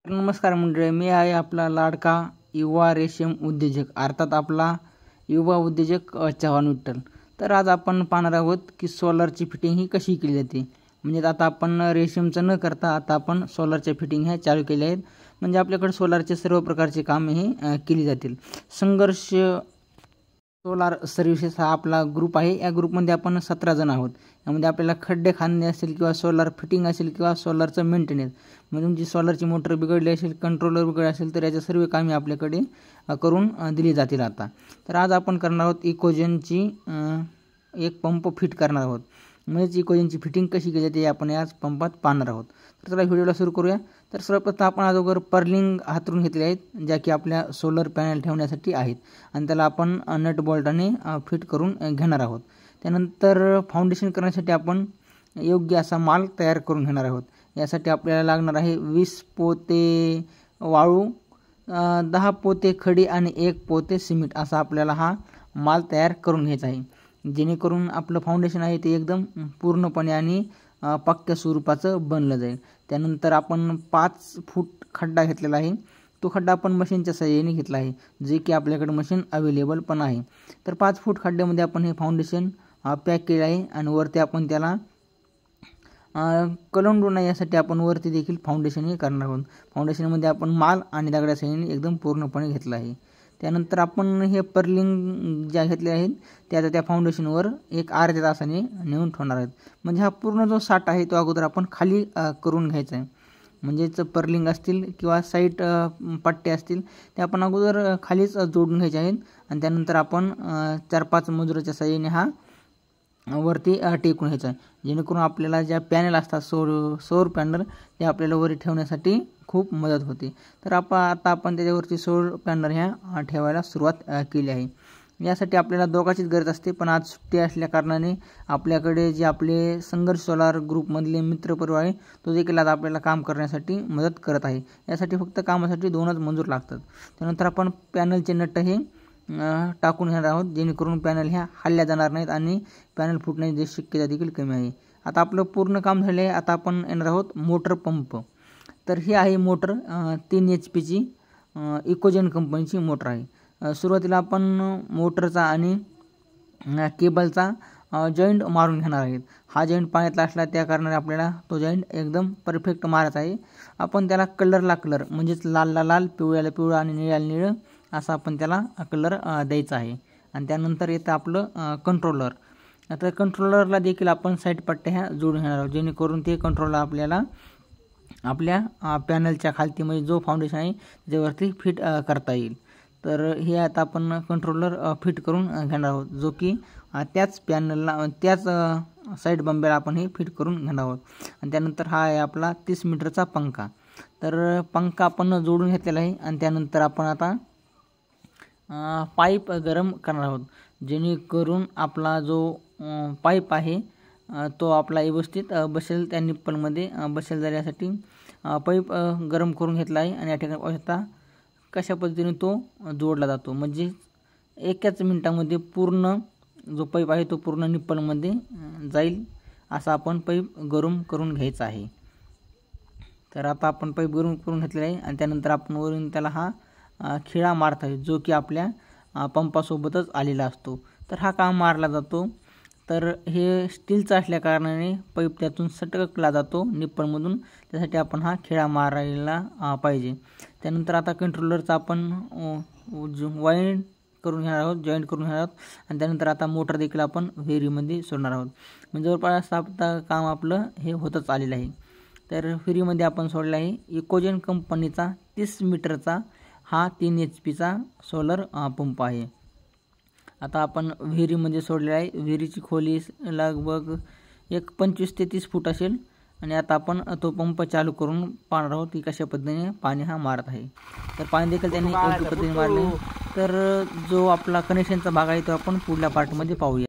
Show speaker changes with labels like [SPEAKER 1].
[SPEAKER 1] नमस्कार मंडळी, मी आहे आपला लाडका युवा रेशीम उद्योजक अर्थात आपला युवा उद्योजक चव्हाण विठ्ठल। तर आज आपण पाहणार आहोत की सोलरची फिटिंग ही कशी केली जाते। म्हणजे आता आपण रेशीमचं न करता आता आपण सोलरच्या फिटिंग ह्या चालू केल्या आहेत। म्हणजे आपल्याकडे सोलरचे सर्व प्रकारचे कामे हे केली जातील। संघर्ष सोलार सर्व्हिसेस हा आपला ग्रुप आहे। या ग्रुपमध्ये आपण 17 जण आहोत। यामध्ये आपल्याला खड्डे खांदणे असेल किंवा सोलर फिटिंग असेल किंवा सोलरचं मेंटेनन्स, म्हणजे तुमची सोलरची मोटर बिघडली असेल, कंट्रोलर बिघडले असेल तर याच्या सर्व कामे आपल्याकडे करून दिली जातील। आता तर आज आपण करणार आहोत इकोजेनची एक पंप फिट करणार आहोत। म्हणजे इकोजेनची फिटिंग कशी केली जाते आपण आज पंपात पाहणार आहोत। तर चला व्हिडिओला सुरू करूया। तर सर्वप्रथम आपण अगोदर पर्लिंग हातरून घेतले आहेत, ज्या की आपल्या सोलर पॅनल ठेवण्यासाठी आहेत आणि त्याला आपण नट बोल्टने फिट करून घेणार आहोत। त्यानंतर फाउंडेशन करण्यासाठी आपण योग्य असा माल तयार करून घेणार आहोत। यासाठी आपल्याला लागणार आहे 20 पोते वाळू, 10 पोते खडी आणि 1 पोते सिमेंट असा आपल्याला हा माल तयार करून घ्यायचा आहे, जेणेकरून आपलं फाउंडेशन आहे ते एकदम पूर्णपणे आणि पक्क्या स्वरूपाचं बनलं जाईल। त्यानंतर आपण 5 फूट खड्डा घेतलेला आहे। तो खड्डा आपण मशीनच्या सहाय्याने घेतला आहे, जे की आपल्याकडे मशीन अवेलेबल पण आहे। तर 5 फूट खड्ड्यामध्ये आपण हे फाउंडेशन पॅक केले आहे आणि वरती आपण त्याला कलंडू नये यासाठी आपण वरती देखील फाउंडेशन हे करणार आहोत। फाउंडेशनमध्ये आपण माल आणि दगडाच्या सहाय्याने एकदम पूर्णपणे घेतला आहे। त्यानंतर आपण हे पर्लिंग ज्या घेतले आहेत त्या फाउंडेशनवर एक अर्ध्या तासाने नेऊन ठेवणार आहेत। म्हणजे हा पूर्ण जो साठ आहे तो अगोदर आपण खाली करून घ्यायचा आहे। म्हणजेच पर्लिंग असतील किंवा साईड पट्टे असतील ते आपण अगोदर खालीच जोडून घ्यायचे आहेत आणि त्यानंतर आपण 4-5 मजुराच्या सहाय्याने हा वरती टेकून घ्यायचा आहे, जेणेकरून आपल्याला ज्या पॅनल असतात सौर पॅनल ते आपल्याला वरी ठेवण्यासाठी खूप मदत होते। तर आता आपण त्याच्यावरती सौर पॅनल ह्या ठेवायला सुरुवात केली आहे। यासाठी आपल्याला दोघांचीच गरज असते, पण आज सुट्टी असल्या कारणाने आपल्याकडे जे आपले संघर्ष सोलार ग्रुपमधले मित्रपरिवार आहे तो देखील आज आपल्याला काम करण्यासाठी मदत करत आहे। यासाठी फक्त कामासाठी 2च मजूर लागतात। त्यानंतर आपण पॅनलचे नट हे टाकून घेणार आहोत, जेणेकरून पॅनल ह्या हल्ल्या जाणार नाहीत आणि पॅनल फुटण्याची शक्यता देखील कमी आहे। आता आपलं पूर्ण काम झाले आहे। आता आपण येणार आहोत मोटर पंप। तर ही आहे मोटर 3 HP इकोजेन कंपनीची मोटर आहे। सुरुवातीला आपण मोटरचा आणि केबलचा जॉईंट मारून घेणार आहेत। हा जॉईंट पाण्यातला असला त्या कारणाने आपल्याला तो जॉईंट एकदम परफेक्ट मारायचा आहे। आपण त्याला कलरला कलर, म्हणजेच लालला लाल, पिवळ्याला पिवळा आणि निळ्याला निळं असा आपण त्याला कलर द्यायचा आहे। आणि त्यानंतर येतं आपलं कंट्रोलर। आता कंट्रोलरला देखील आपण साईड पट्ट्या ह्या जोडून घेणार आहोत, जेणेकरून ते कंट्रोलर आपल्याला आपल्या पॅनलच्या खालती म्हणजे जो फाउंडेशन आहे त्याच्यावरती फिट करता येईल। तर हे आता आपण कंट्रोलर फिट करून घेणार आहोत, जो की त्याच पॅनलला त्याच साईड बंबेला आपण हे फिट करून घेणार आहोत। आणि त्यानंतर हा आहे आपला 30 मीटरचा पंखा। तर पंखा आपण जोडून घेतलेला आहे आणि त्यानंतर आपण आता पाईप गरम करणार आहोत, जेणेकरून आपला जो पाईप आहे तो आपला व्यवस्थित बसेल, त्या निप्पलमध्ये बसेल जाण्यासाठी पाईप गरम करून घेतला आहे। आणि या ठिकाणी पाहू शकता कशा पद्धतीने तो जोडला जातो, म्हणजे एकाच मिनिटामध्ये पूर्ण जो पाईप आहे तो पूर्ण निप्पलमध्ये जाईल असा आपण पाईप गरम करून घ्यायचा आहे। तर आता आपण पाईप गरम करून घेतलेला आहे आणि त्यानंतर आपण वरून त्याला हा खिळा मारत आहे, जो की आपल्या पंपासोबतच आलेला असतो। तर हा काम मारला जातो। तर हे स्टीलचा असल्या कारणाने पाईप त्यातून सटकला जातो निप्पलमधून, त्यासाठी आपण हा खिळा मारायला पाहिजे। त्यानंतर आता कंट्रोलरचा आपण वाइंड करून घेणार आहोत, जॉईंट करून घेणार आहोत आणि त्यानंतर आता मोटर देखील आपण विहिरीमध्ये सोडणार आहोत। म्हणजे जवळपास आता काम आपलं हे होतच आलेलं आहे। तर विहिरीमध्ये आपण सोडला आहे इकोजेन कंपनीचा 30 मीटरचा हा 3 HP सोलर पंप आहे। आता आपण विहिरीमध्ये सोडलेला आहे। विहिरीची खोली लगभग एक 25 ते 30 फूट असेल। आणि आता आपण तो पंप चालू करून पाहणार आहोत की कशा पद्धतीने पाणी हा मारत आहे। तर पाणी देखील त्यांनी योग्य पद्धतीने मारले। तर जो आपला कनेक्शनचा भाग आहे तो आपण पुढल्या पार्टमध्ये पाहूया।